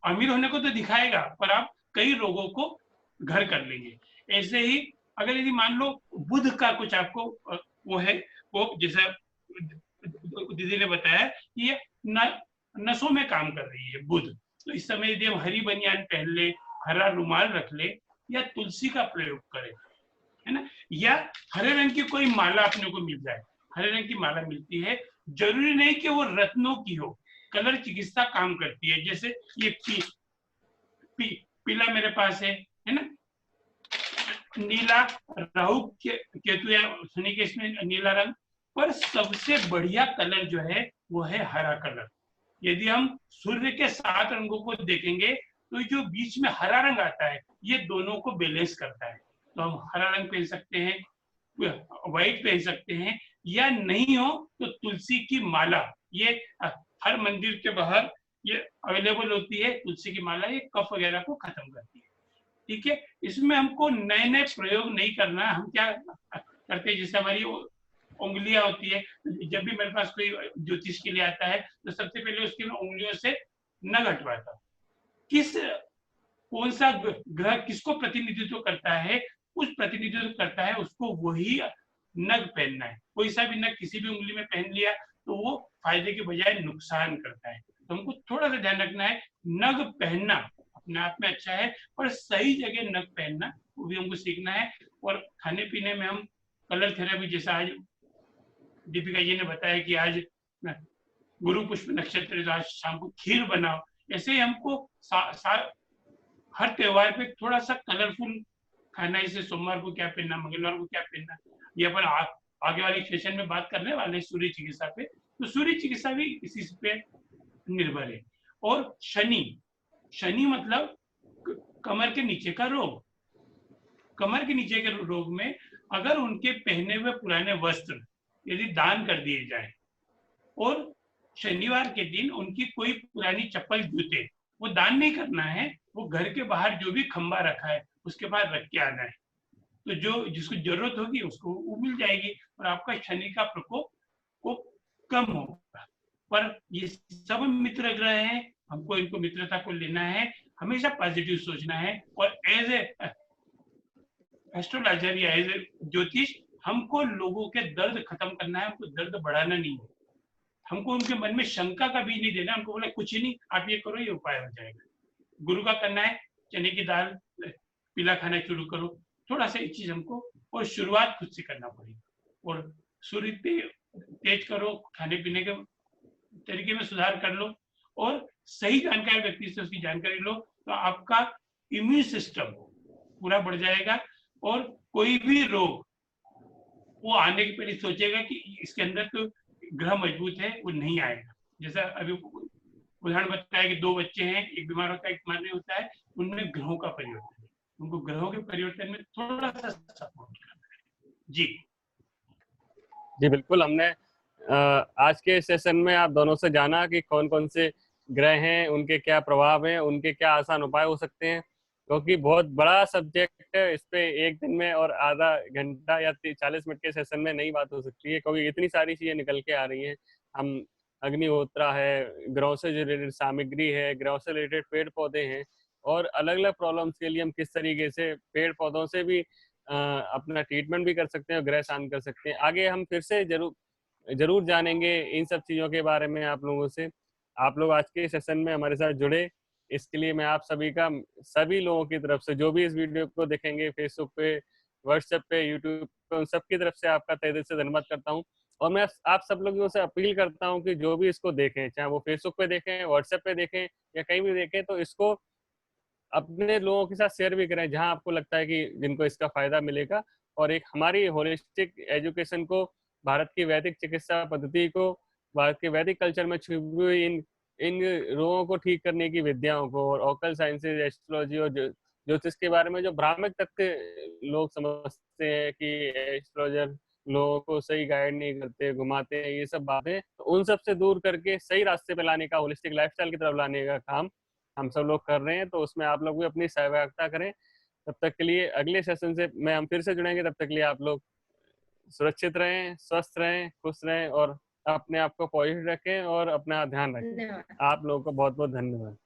अमीर होने को तो दिखाएगा पर आप कई रोगों को घर कर लेंगे। ऐसे ही अगर यदि मान लो बुध का कुछ आपको वो है, वो जैसा दीदी ने बताया कि ये नसों में काम कर रही है बुध, तो इस समय यदि हम हरी बनियान पहन ले, हरा रुमाल रख ले या तुलसी का प्रयोग करें, है ना, या हरे रंग की कोई माला अपने को मिल जाए, हरे रंग की माला मिलती है, जरूरी नहीं कि वो रत्नों की हो, कलर चिकित्सा काम करती है। जैसे ये पीला मेरे पास है ना, नीला, राहु केतु या शनि के इसमें नीला रंग, पर सबसे बढ़िया कलर जो है वो है हरा कलर। यदि हम सूर्य के 7 रंगों को देखेंगे तो जो बीच में हरा रंग आता है ये दोनों को बैलेंस करता है। तो हम हरा रंग पहन सकते हैं, व्हाइट पहन सकते हैं, या नहीं हो तो तुलसी की माला, ये हर मंदिर के बाहर ये अवेलेबल होती है। तुलसी की माला ये कफ वगैरह को खत्म करती है। ठीक है, इसमें हमको नए नए प्रयोग नहीं करना। हम क्या करते हैं, जैसे हमारी उंगलियां होती है, जब भी मेरे पास कोई ज्योतिष के लिए आता है तो सबसे पहले उसकी उंगलियों से नग हटवाता, कौन सा ग्रह किसको प्रतिनिधित्व करता है, उस प्रतिनिधित्व करता है उसको वही नग पहनना है। कोई सा भी नग किसी भी उंगली में पहन लिया तो वो फायदे के बजाय नुकसान करता है। तो हमको थोड़ा सा ध्यान रखना है, नग पहनना अपने आप में अच्छा है, पर सही जगह नग पहनना वो भी हमको सीखना है। और खाने पीने में हम कलर थेरेपी, जैसा आज दीपिका जी ने बताया कि आज गुरु पुष्प नक्षत्र, आज शाम को खीर बनाओ, ऐसे ही हमको हर त्योहार पे थोड़ा सा कलरफुल खाना, जैसे सोमवार को क्या पहनना, मंगलवार को क्या पहनना, ये अपन आगे वाली सेशन में बात करने वाले सूर्य चिकित्सा पे। तो सूर्य चिकित्सा भी इसी पे निर्भर है। और शनि मतलब कमर के नीचे का रोग, कमर के नीचे के रोग में अगर उनके पहने हुए पुराने वस्त्र यदि दान कर दिए जाए और शनिवार के दिन उनकी कोई पुरानी चप्पल जूते वो दान नहीं करना है, वो घर के बाहर जो भी खंबा रखा है उसके बाहर रख के आना है, तो जो जिसको जरूरत होगी उसको वो मिल जाएगी और आपका शनि का प्रकोप को कम होगा। पर ये सब मित्र ग्रह हैं, हमको इनको मित्रता को लेना है, हमेशा पॉजिटिव सोचना है और एज ए एस्ट्रोलॉजर या एज ए ज्योतिष हमको लोगों के दर्द खत्म करना है, हमको दर्द बढ़ाना नहीं है, हमको उनके मन में शंका का बीज नहीं देना, हमको बोला कुछ ही नहीं आप ये करो ये उपाय हो जाएगा। गुरु का करना है चने की दाल पीला खाना शुरू करो, थोड़ा सा एक चीज हमको और शुरुआत खुद से करना पड़ेगी और सूर्य तेज करो, खाने पीने के तरीके में सुधार कर लो और सही जानकारी व्यक्ति से उसकी जानकारी लो, तो आपका इम्यून सिस्टम पूरा बढ़ जाएगा और कोई भी रोग वो आने के पहले सोचेगा कि इसके अंदर तो ग्रह मजबूत है, वो नहीं आएगा। जैसा अभी उदाहरण बताया कि 2 बच्चे हैं, एक बीमार होता है एक बीमार नहीं होता है, उनमें ग्रहों का परिवर्तन है, उनको ग्रहों के परिवर्तन में थोड़ा सा सपोर्ट करना है। जी बिल्कुल। हमने आज के सेशन में आप दोनों से जाना कि कौन कौन से ग्रह हैं, उनके क्या प्रभाव हैं, उनके क्या आसान उपाय हो सकते हैं, क्योंकि बहुत बड़ा सब्जेक्ट है, इस पे एक दिन में और आधा घंटा या 40 मिनट के सेशन में नहीं बात हो सकती है, क्योंकि इतनी सारी चीजें निकल के आ रही हैं। हम अग्निहोत्रा है, ग्रहों से रिलेटेड सामग्री है, ग्रहों से रिलेटेड पेड़ पौधे हैं और अलग अलग प्रॉब्लम्स के लिए हम किस तरीके से पेड़ पौधों से भी अपना ट्रीटमेंट भी कर सकते हैं और ग्रह शांत कर सकते हैं। आगे हम फिर से जरूर जानेंगे इन सब चीज़ों के बारे में आप लोगों से। आप लोग आज के सेशन में हमारे साथ जुड़े, इसके लिए मैं आप सभी लोगों की तरफ से, जो भी इस वीडियो को देखेंगे फेसबुक पे, व्हाट्सएप पे, यूट्यूब पे, उन सबकी तरफ से आपका तहे दिल से धन्यवाद करता हूँ। और मैं आप सब लोगों से अपील करता हूँ कि जो भी इसको देखें, चाहे वो फेसबुक पे देखें, व्हाट्सएप पे देखें या कहीं भी देखें, तो इसको अपने लोगों के साथ शेयर भी करें जहां आपको लगता है कि जिनको इसका फायदा मिलेगा। और एक हमारी होलिस्टिक एजुकेशन को, भारत की वैदिक चिकित्सा पद्धति को, भारत के वैदिक कल्चर में छुपी हुई इन रोगों को ठीक करने की विद्याओं को और ऑकल साइंसेज, एस्ट्रोलॉजी और ज्योतिष के बारे में जो भ्रामक तथ्य लोग समझते हैं कि एस्ट्रोलॉजर लोगों को सही गाइड नहीं करते, घुमाते हैं, ये सब बातें, तो उन सब से दूर करके सही रास्ते पे लाने का, होलिस्टिक लाइफस्टाइल की तरफ लाने का काम हम सब लोग कर रहे हैं। तो उसमें आप लोग भी अपनी सहभागिता करें। तब तक के लिए अगले सेशन से हम फिर से जुड़ेंगे। तब तक के लिए आप लोग सुरक्षित रहें, स्वस्थ रहें, खुश रहें और अपने आप को पॉजिटिव रखें और अपना ध्यान रखें। आप लोगों को बहुत बहुत धन्यवाद।